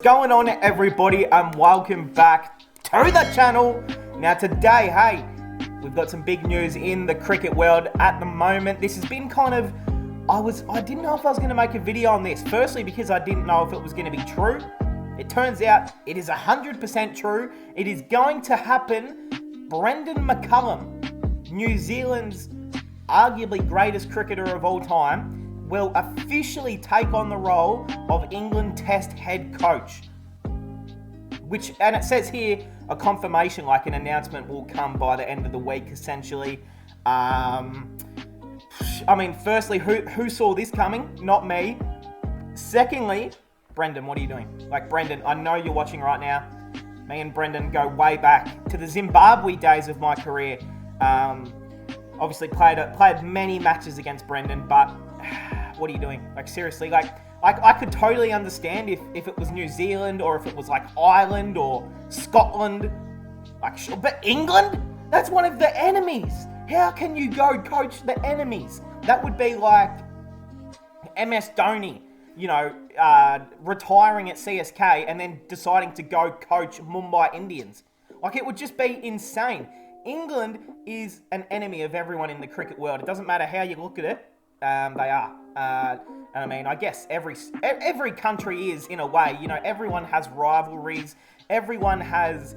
Going on, everybody, and welcome back to the channel. Now today, hey, we've got some big news in the cricket world at the moment. This has been kind of, I didn't know if I was going to make a video on this. Firstly, because I didn't know if it was going to be true. It turns out it is 100% true. It is going to happen. Brendon McCullum, New Zealand's arguably greatest cricketer of all time, will officially take on the role of England Test head coach. And it says here, a confirmation, like an announcement will come by the end of the week, essentially. Firstly, who saw this coming? Not me. Secondly, Brendon, what are you doing? Like, Brendon, I know you're watching right now. Me and Brendon go way back to the Zimbabwe days of my career. Obviously played many matches against Brendon, but what are you doing? Like, seriously, like I could totally understand if it was New Zealand or if it was like Ireland or Scotland. Like, sure, but England? That's one of the enemies. How can you go coach the enemies? That would be like MS Dhoni, retiring at CSK and then deciding to go coach Mumbai Indians. Like, it would just be insane. England is an enemy of everyone in the cricket world. It doesn't matter how you look at it. They are. I guess every country is, in a way. Everyone has rivalries. Everyone has,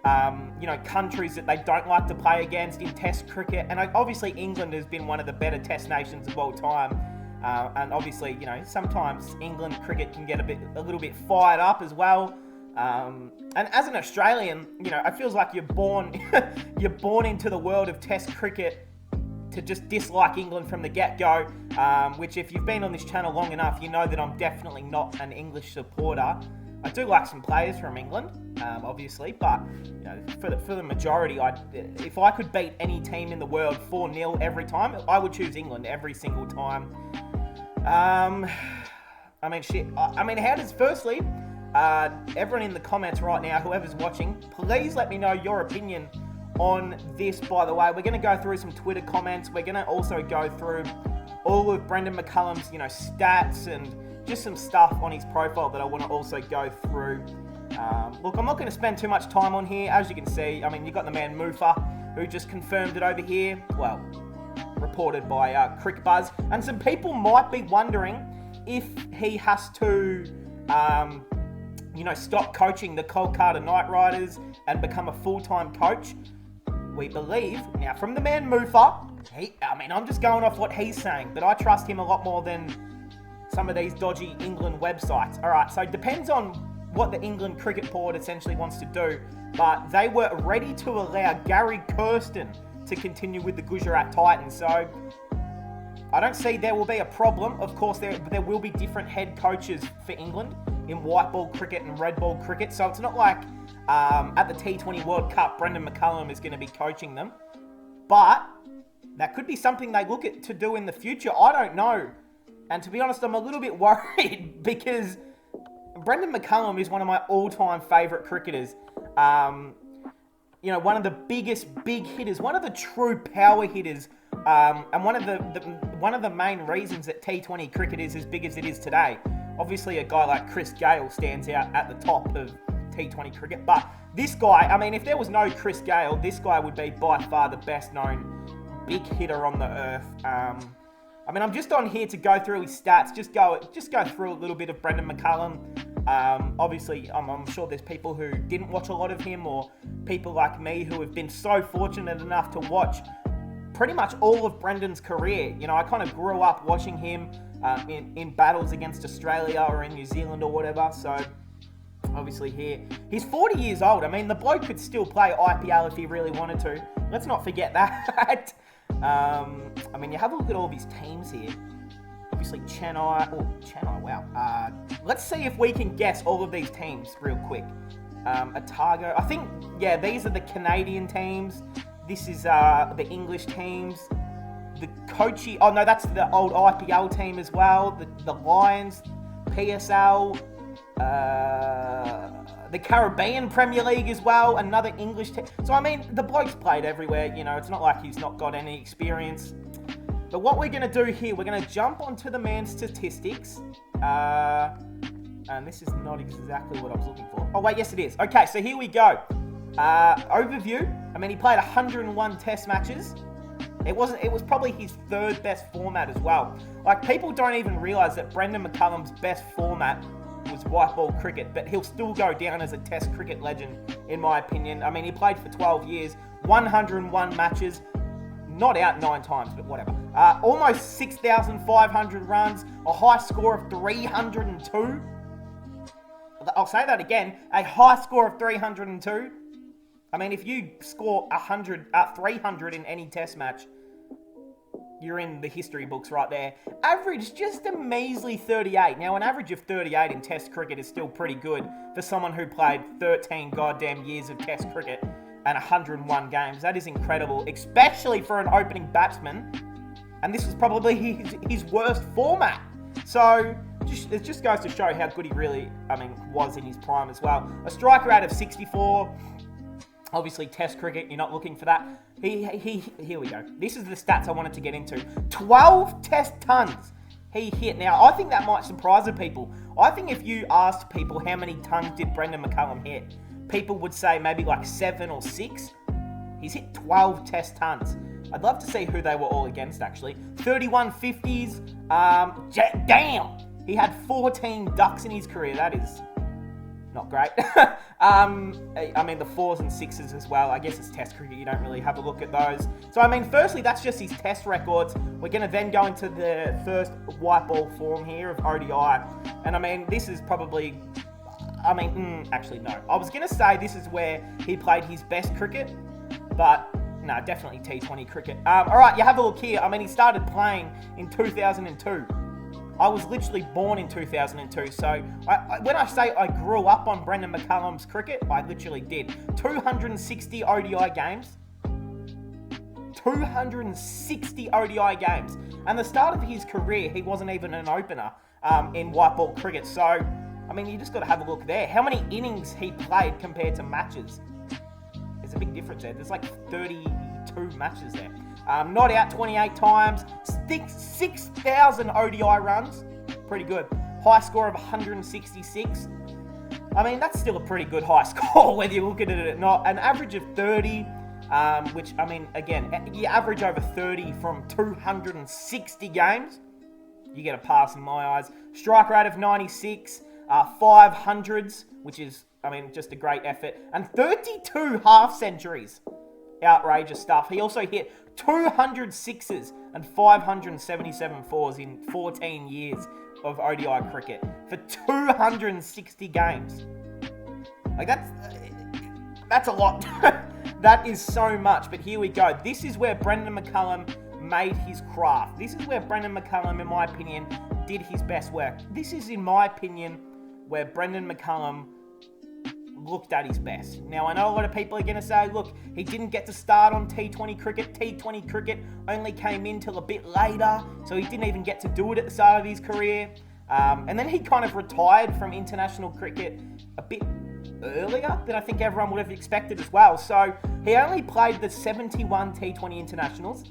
countries that they don't like to play against in Test cricket. And obviously England has been one of the better Test nations of all time. And obviously, sometimes England cricket can get a little bit fired up as well. And as an Australian, it feels like you're born into the world of Test cricket to just dislike England from the get-go, which if you've been on this channel long enough, you know that I'm definitely not an English supporter. I do like some players from England, obviously, but for the majority, if I could beat any team in the world 4-0 every time, I would choose England every single time. Firstly, everyone in the comments right now, whoever's watching, please let me know your opinion on this. By the way, we're going to go through some Twitter comments. We're going to also go through all of Brendon McCullum's, stats and just some stuff on his profile that I want to also go through. Look, I'm not going to spend too much time on here. As you can see, you've got the man Mufa, who just confirmed it over here. Well, reported by Crick Buzz. And some people might be wondering if he has to stop coaching the Kolkata Knight Riders and become a full-time coach. We believe, now from the man Mufa, I'm just going off what he's saying, but I trust him a lot more than some of these dodgy England websites. Alright, so it depends on what the England Cricket Board essentially wants to do, but they were ready to allow Gary Kirsten to continue with the Gujarat Titans, so I don't see there will be a problem. Of course, there will be different head coaches for England in white ball cricket and red ball cricket. So it's not like at the T20 World Cup, Brendon McCullum is going to be coaching them. But that could be something they look at to do in the future. I don't know. And to be honest, I'm a little bit worried because Brendon McCullum is one of my all-time favourite cricketers. One of the biggest big hitters, one of the true power hitters. And one of the main reasons that T20 cricket is as big as it is today. Obviously, a guy like Chris Gayle stands out at the top of T20 cricket. But this guy, if there was no Chris Gayle, this guy would be by far the best known big hitter on the earth. I'm just on here to go through his stats, just go through a little bit of Brendon McCullum. Obviously, I'm sure there's people who didn't watch a lot of him, or people like me who have been so fortunate enough to watch pretty much all of Brendon's career. I kind of grew up watching him in battles against Australia or in New Zealand or whatever. So obviously here, he's 40 years old. The bloke could still play IPL if he really wanted to. Let's not forget that. You have a look at all of his teams here. Obviously Chennai, wow. Let's see if we can guess all of these teams real quick. Otago, I think, yeah, these are the Canadian teams. This is the English teams. The Kochi, that's the old IPL team as well. The Lions, PSL, the Caribbean Premier League as well, another English team. So, the bloke's played everywhere. It's not like he's not got any experience. But what we're going to do here, we're going to jump onto the man's statistics. And this is not exactly what I was looking for. Oh, wait, yes it is. Okay, so here we go. Overview. I mean, he played 101 test matches. It was probably his third best format as well. Like, people don't even realise that Brendan McCullum's best format was white ball cricket, but he'll still go down as a test cricket legend, in my opinion. I mean, he played for 12 years, 101 matches, not out 9 times, but whatever. Almost 6,500 runs, a high score of 302. I'll say that again, a high score of 302. I mean, if you score 300 in any test match, you're in the history books right there. Average just a measly 38. Now, an average of 38 in test cricket is still pretty good for someone who played 13 goddamn years of test cricket and 101 games. That is incredible, especially for an opening batsman. And this was probably his worst format. So, it just goes to show how good he really, was in his prime as well. A striker out of 64. Obviously, test cricket, you're not looking for that. Here we go. This is the stats I wanted to get into. 12 test tons he hit. Now, I think that might surprise the people. I think if you asked people how many tons did Brendan McCullum hit, people would say maybe like 7 or 6. He's hit 12 test tons. I'd love to see who they were all against, actually. 31 50s. Damn! He had 14 ducks in his career. That is not great. I mean, the 4s and 6s as well. I guess it's test cricket. You don't really have a look at those. So, I mean, firstly, that's just his test records. We're going to then go into the first white ball form here of ODI. And, I mean, this is probably... actually, no. I was going to say this is where he played his best cricket. But, no, definitely T20 cricket. All right, you have a look here. I mean, he started playing in 2002. I was literally born in 2002, so when I say I grew up on Brendan McCullum's cricket, I literally did. 260 ODI games. 260 ODI games. And the start of his career, he wasn't even an opener in white ball cricket. So, I mean, you just got to have a look there. How many innings he played compared to matches? There's a big difference there. There's like 32 matches there. Not out 28 times. 6,000 ODI runs. Pretty good. High score of 166. I mean, that's still a pretty good high score, whether you look at it or not. An average of 30, which, I mean, again, you average over 30 from 260 games. You get a pass in my eyes. Strike rate of 96. 500s, which is, I mean, just a great effort. And 32 half centuries. Outrageous stuff. He also hit 200 sixes and 577 fours in 14 years of ODI cricket for 260 games. Like, that's a lot. That is so much. But here we go. This is where Brendan McCullum made his craft. This is where Brendan McCullum, in my opinion, did his best work. This is, in my opinion, where Brendan McCullum looked at his best. Now, I know a lot of people are going to say, look, he didn't get to start on T20 cricket. T20 cricket only came in till a bit later, so he didn't even get to do it at the start of his career. And then he kind of retired from international cricket a bit earlier than I think everyone would have expected as well. So he only played the 71 T20 internationals.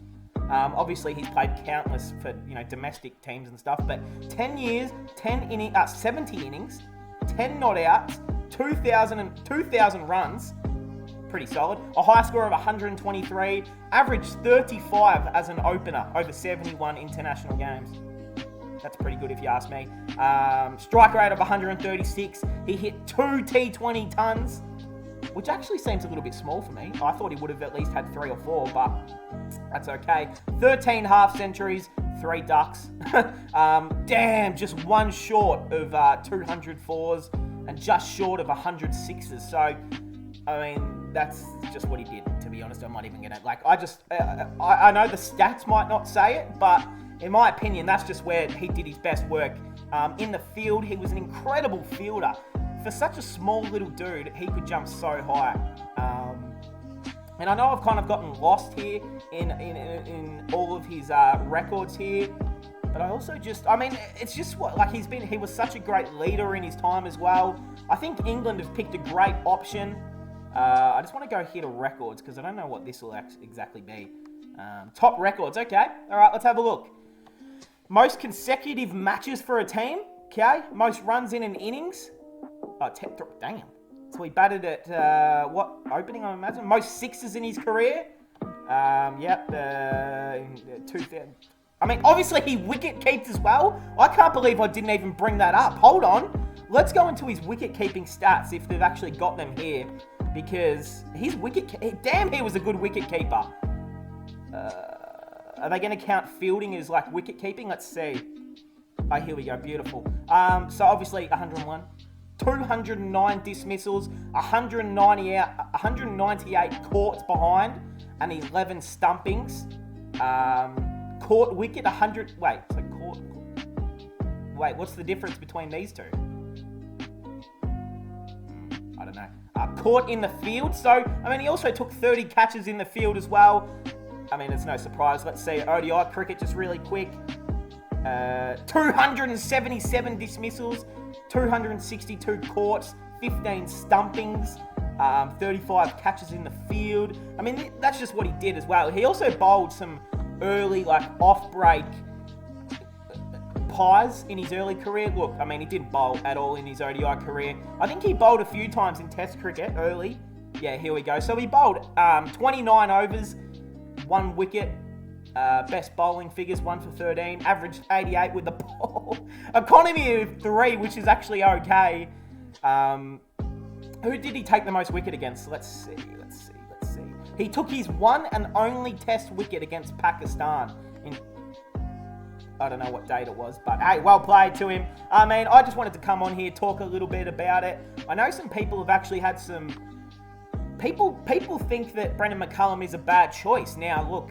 Obviously, he's played countless for domestic teams and stuff, but 10 years, 70 innings, 10 not outs, 2,000 runs, pretty solid. A high score of 123, averaged 35 as an opener over 71 international games. That's pretty good if you ask me. Strike rate of 136. He hit 2 T20 tons, which actually seems a little bit small for me. I thought he would have at least had 3 or 4, but that's okay. 13 half centuries, 3 ducks. Damn, just one short of 200 fours and just short of 100 sixes. So, I mean, that's just what he did, to be honest. I'm not even going to, I know the stats might not say it, but in my opinion, that's just where he did his best work. In the field, he was an incredible fielder. For such a small little dude, he could jump so high. And I know I've kind of gotten lost here in all of his records here. But I also it's just he was such a great leader in his time as well. I think England have picked a great option. I just want to go here to records because I don't know what this will exactly be. Top records, okay. All right, let's have a look. Most consecutive matches for a team. Okay, most runs in an innings. Oh, damn. So he batted at, opening, I imagine? Most sixes in his career. In 2000. I mean, obviously he wicket keeps as well. I can't believe I didn't even bring that up. Hold on. Let's go into his wicket keeping stats if they've actually got them here. Because his damn, he was a good wicket keeper. Are they going to count fielding as like wicket keeping? Let's see. Oh, here we go. Beautiful. So obviously 101. 209 dismissals, 198 caught behind, and 11 stumpings. Caught wicket, 100... Wait, what's the difference between these two? I don't know. Caught in the field, so, I mean, he also took 30 catches in the field as well. I mean, it's no surprise. Let's see, ODI cricket just really quick. 277 dismissals, 262 caughts, 15 stumpings, 35 catches in the field. I mean, that's just what he did as well. He also bowled some early, like, off-break pies in his early career. Look, I mean, he didn't bowl at all in his ODI career. I think he bowled a few times in Test cricket early. Yeah, here we go. So he bowled 29 overs, 1 wicket. Best bowling figures, 1 for 13. Averaged 88 with the ball. Economy of 3, which is actually okay. Who did he take the most wicket against? Let's see. He took his one and only Test wicket against Pakistan in... I don't know what date it was, but hey, well played to him. I mean, I just wanted to come on here, talk a little bit about it. I know some people have actually had some... People think that Brendan McCullum is a bad choice. Now, look...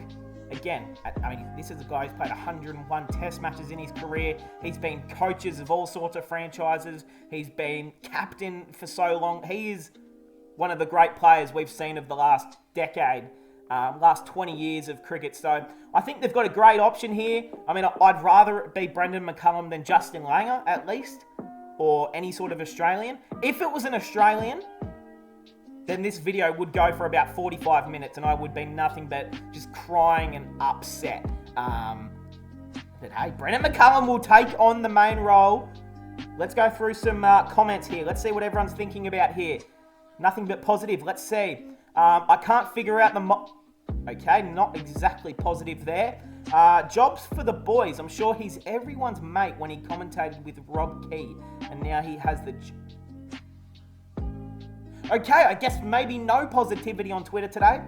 Again, I mean, this is a guy who's played 101 Test matches in his career. He's been coaches of all sorts of franchises. He's been captain for so long. He is one of the great players we've seen of the last decade, last 20 years of cricket. So I think they've got a great option here. I mean, I'd rather it be Brendan McCullum than Justin Langer, at least, or any sort of Australian. If it was an Australian, then this video would go for about 45 minutes and I would be nothing but just crying and upset. But hey, Brendan McCullum will take on the main role. Let's go through some comments here. Let's see what everyone's thinking about here. Nothing but positive. Let's see. I can't figure out okay, not exactly positive there. Jobs for the boys. I'm sure he's everyone's mate when he commentated with Rob Key. And now he has the... Okay, I guess maybe no positivity on Twitter today.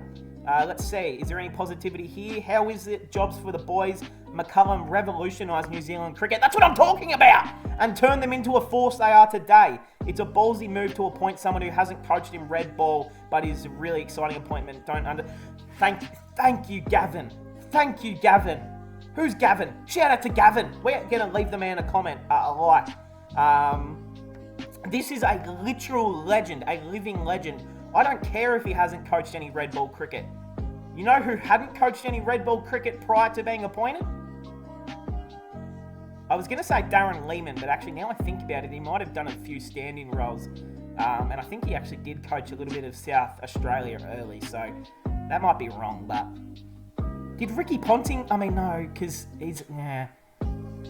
Let's see. Is there any positivity here? How is it? Jobs for the boys. McCullum revolutionised New Zealand cricket. That's what I'm talking about! And turned them into a force they are today. It's a ballsy move to appoint someone who hasn't coached in red ball, but is a really exciting appointment. Thank you, Gavin. Thank you, Gavin. Who's Gavin? Shout out to Gavin. We're going to leave the man a comment, a like. This is a literal legend, a living legend. I don't care if he hasn't coached any red ball cricket. You know who hadn't coached any red ball cricket prior to being appointed? I was going to say Darren Lehman, but actually now I think about it, he might have done a few stand-in roles. And I think he actually did coach a little bit of South Australia early, so that might be wrong, but... Did Ricky Ponting? I mean, no, because he's... Yeah.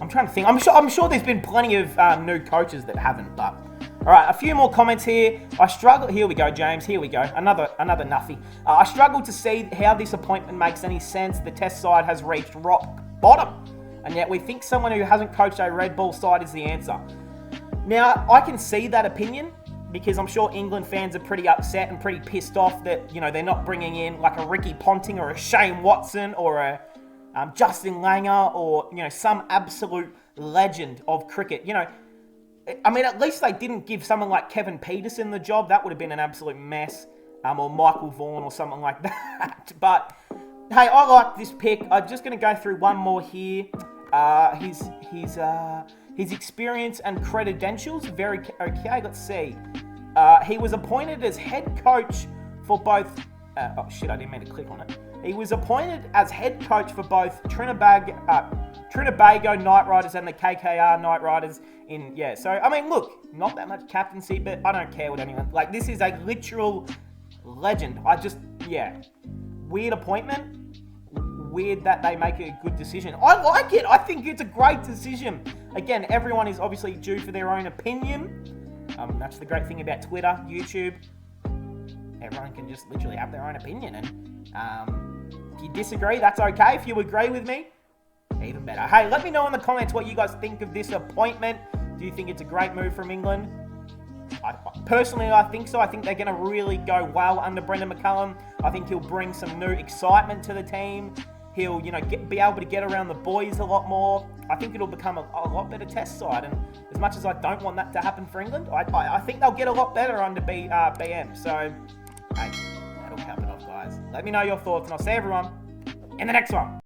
I'm trying to think. I'm sure there's been plenty of new coaches that haven't, but... Alright, a few more comments here. I struggle... Here we go, James. Here we go. Another nuffy. I struggle to see how this appointment makes any sense. The Test side has reached rock bottom. And yet we think someone who hasn't coached a red ball side is the answer. Now, I can see that opinion because I'm sure England fans are pretty upset and pretty pissed off that, you know, they're not bringing in like a Ricky Ponting or a Shane Watson or a Justin Langer or, you know, some absolute legend of cricket. You know, I mean, at least they didn't give someone like Kevin Peterson the job. That would have been an absolute mess. Or Michael Vaughan or something like that. But, hey, I like this pick. I'm just going to go through one more here. His experience and credentials, very okay. Let's see. He was appointed as head coach for both... oh, shit, I didn't mean to click on it. He was appointed as head coach for both Trinbago Knight Riders and the KKR Knight Riders in... Yeah, so, I mean, look, not that much captaincy, but I don't care what anyone... Like, this is a literal legend. Yeah. Weird appointment. Weird that they make a good decision. I like it. I think it's a great decision. again, everyone is obviously due for their own opinion. That's the great thing about Twitter, YouTube. Everyone can just literally have their own opinion. And if you disagree, that's okay. If you agree with me, even better. Hey, let me know in the comments what you guys think of this appointment. Do you think it's a great move from England? Personally, I think so. I think they're going to really go well under Brendan McCullum. I think he'll bring some new excitement to the team. He'll, be able to get around the boys a lot more. I think it'll become a lot better test side. And as much as I don't want that to happen for England, I think they'll get a lot better under BM. So, hey, that'll cap it off, guys. Let me know your thoughts, and I'll see everyone in the next one.